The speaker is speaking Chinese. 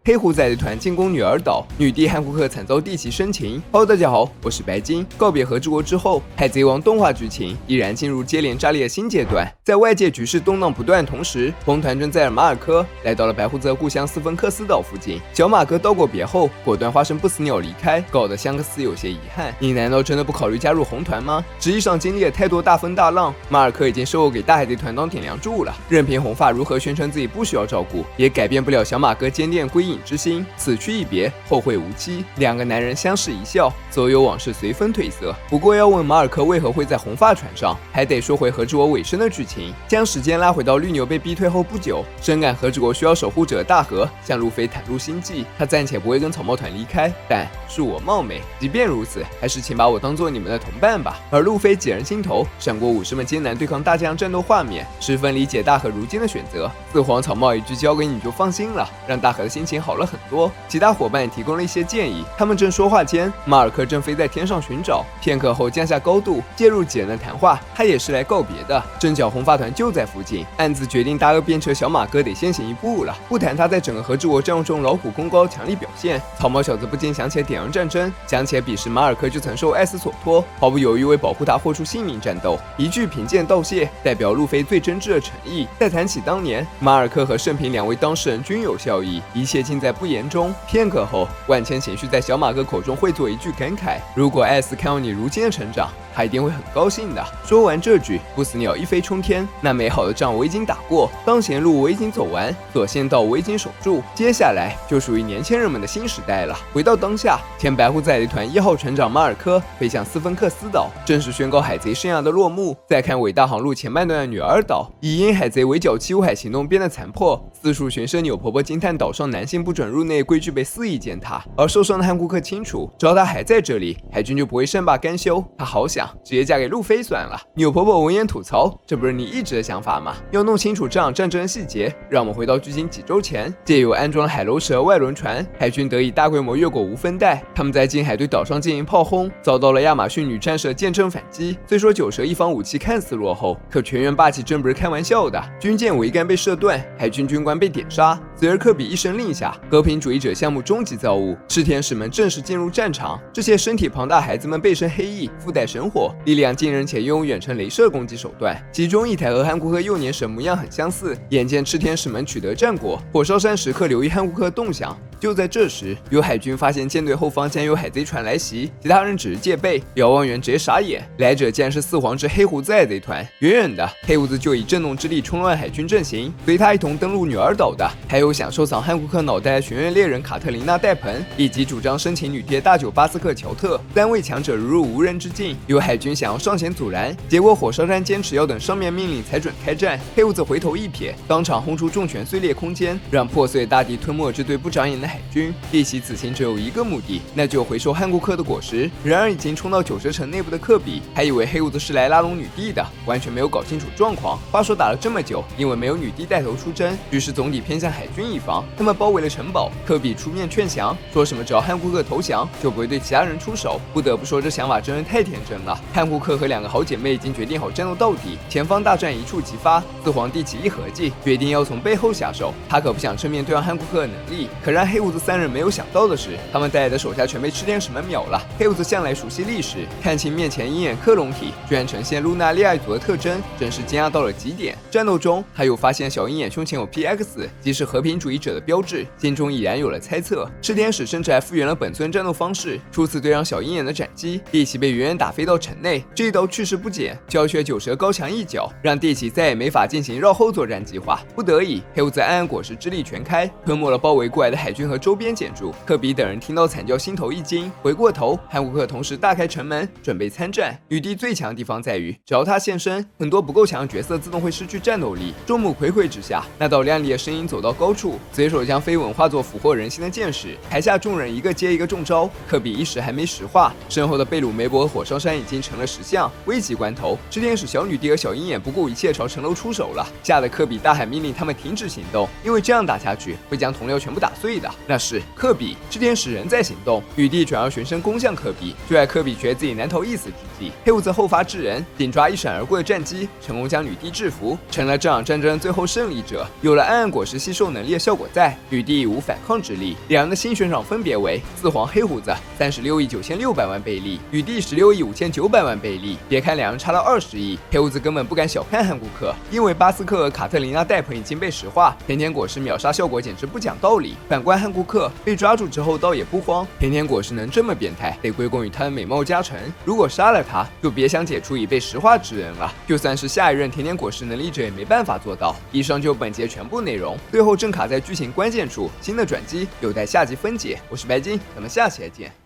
黑胡子海贼团进攻女儿岛，女帝汉库克惨遭帝骑生擒。Hello， 大家好，我是白金。告别和之国之后，海贼王动画剧情依然进入接连炸裂的新阶段。在外界局势动荡不断的同时，红团正载着马尔科来到了白胡子的故乡斯芬克斯岛附近。小马哥道过别后，果断化身不死鸟离开，搞得香克斯有些遗憾。你难道真的不考虑加入红团吗？职业上经历了太多大风大浪，马尔科已经收我给大海贼团当顶梁柱了。任凭红发如何宣称自己不需要照顾，也改变不了小马哥坚定归隐之心。此去一别，后会无期。两个男人相视一笑，所有往事随风褪色。不过要问马尔科为何会在红发船上，还得说回和之国尾声的剧情。将时间拉回到绿牛被逼退后不久，深感和之国需要守护者的大和向路飞袒露心迹，他暂且不会跟草帽团离开，但恕我冒昧，即便如此，还是请把我当做你们的同伴吧。而路飞几人心头闪过武士们艰难对抗大将战斗画面，十分理解大和如今的选择。四皇草帽一句交给你就放心了，让大和的心情好了很多。其他伙伴也提供了一些建议。他们正说话间，马尔科正飞在天上寻找，片刻后降下高度，介入几人的谈话。他也是来告别的。正巧红发团就在附近，暗自决定大鳄便车小马哥得先行一步了。不谈他在整个和之国战役中劳苦功高强力表现，草帽小子不禁想起了点燃战争，想起了彼时马尔科就曾受艾斯所托，毫不犹豫为保护他豁出性命战斗，一句贫贱道谢，代表路飞最真挚的诚意。再谈起当年，马尔科和盛平两位当事人均有笑意，一切尽在不言中。片刻后，万千情绪在小马哥口中汇作一句感慨：如果艾斯看到你如今的成长，他一定会很高兴的。说完这句，不死鸟一飞冲天。那美好的仗我已经打过，当前路我已经走完，所先道我已经守住，接下来就属于年轻人们的新时代了。回到当下，前白胡子海贼团1号船长马尔科飞向斯芬克斯岛，正式宣告海贼生涯的落幕。再看伟大航路前半段的女儿岛，以因海贼围剿七武海行动变得残破，四处巡视钮婆婆惊叹岛上男性不准入内的规矩被肆意践踏。而受伤的汉库克清楚，只要他还在这里，海军就不会善罢甘休。他好想直接嫁给路飞算了。钮婆婆闻言吐槽：“这不是你一直的想法吗？要弄清楚这场战争的细节。”让我们回到距今几周前，借由安装了海楼蛇外轮船，海军得以大规模越过无分带。他们在近海对岛上进行炮轰，遭到了亚马逊女战士的见证反击。虽说九蛇一方武器看似落后，可全员霸气真不是开玩笑的。军舰桅杆被射断，海军军官被点杀。随而科比一声令下，和平主义者项目终极造物赤天使们正式进入战场。这些身体庞大孩子们背身黑翼，附带神火，力量惊人且拥有远程雷射攻击手段。其中一台和汉库克幼年神模样很相似。眼见赤天使们取得战果，火烧山时刻留意汉库克的动向。就在这时，有海军发现舰队后方将有海贼船来袭，其他人只是戒备，瞭望员直接傻眼，来者竟然是四皇之黑胡子海贼团。远远的，黑胡子就以震动之力冲乱海军阵型，随他一同登陆女儿岛的，还有想收藏汉库克脑袋的玄月猎人卡特琳娜戴盆，以及主张申请女帝大酒巴斯克乔特。三位强者如入无人之境，有海军想要上前阻拦，结果火烧山坚持要等上面命令才准开战。黑胡子回头一瞥，当场轰出重拳碎裂空间，让破碎的大地吞没这对不长眼的海军。弟媳此行只有一个目的，那就回收汉库克的果实。然而已经冲到九蛇城内部的科比还以为黑胡子是来拉拢女帝的，完全没有搞清楚状况。话说打了这么久，因为没有女帝带头出征，局势总体偏向海军一方。他们包围了城堡，科比出面劝降，说什么只要汉库克投降，就不会对其他人出手。不得不说，这想法真是太天真了。汉库克和两个好姐妹已经决定好战斗到底，前方大战一触即发。四皇帝起一合计，决定要从背后下手。他可不想正面对抗汉库克的能力。可让黑胡子三人没有想到的是，他们带来的手下全被赤天使们秒了。黑胡子向来熟悉历史，看清面前鹰眼克隆体居然呈现露娜利亚族的特征，真是惊讶到了极点。战斗中，他又发现小鹰眼胸前有 PX， 即是和平主义者的标志，心中已然有了猜测。赤天使甚至还复原了本尊战斗方式，初次对上小鹰眼的斩击，地奇被远远打飞到城内。这一刀去势不减，教学九蛇高墙一脚，让地奇再也没法进行绕后作战计划。不得已，黑胡子暗暗果实之力全开，吞没了包围过来的海军和周边建筑。科比等人听到惨叫，心头一惊，回过头，汉库克同时大开城门，准备参战。女帝最强的地方在于，只要她现身，很多不够强的角色自动会失去战斗力。众目睽睽之下，那道亮丽的身影走到高处，随手将飞吻化作俘获人心的箭矢。台下众人一个接一个中招，科比一时还没石化，身后的贝鲁梅伯和火烧山已经成了石像。危急关头，赤天使小女帝和小鹰眼不顾一切朝城楼出手了，吓得科比大喊命令他们停止行动，因为这样打下去会将同僚全部打碎的。啊，那是科比。织田使人在行动，女帝转而旋身攻向科比，就在科比觉得自己难逃一死之际，黑胡子后发制人，紧抓一闪而过的战机，成功将女帝制服，成了这场战争最后胜利者。有了暗暗果实吸收能力的效果在，女帝已无反抗之力。两人的新选手分别为四皇黑胡子36亿9600万贝利，女帝16亿5900万贝利。别看两人差了20亿，黑胡子根本不敢小看汉顾克，因为巴斯克和卡特琳娜戴普已经被石化，甜甜果实秒杀效果简直不讲道理。反观汉顾克被抓住之后倒也不慌，甜甜果实能这么变态，得归功于他的美貌加成。如果杀了他，就别想解除已被石化之人了。就算是下一任甜甜果实能力者也没办法做到。以上就本节全部内容，最后正卡在剧情关键处，新的转机有待下集分解。我是白金，咱们下期再见。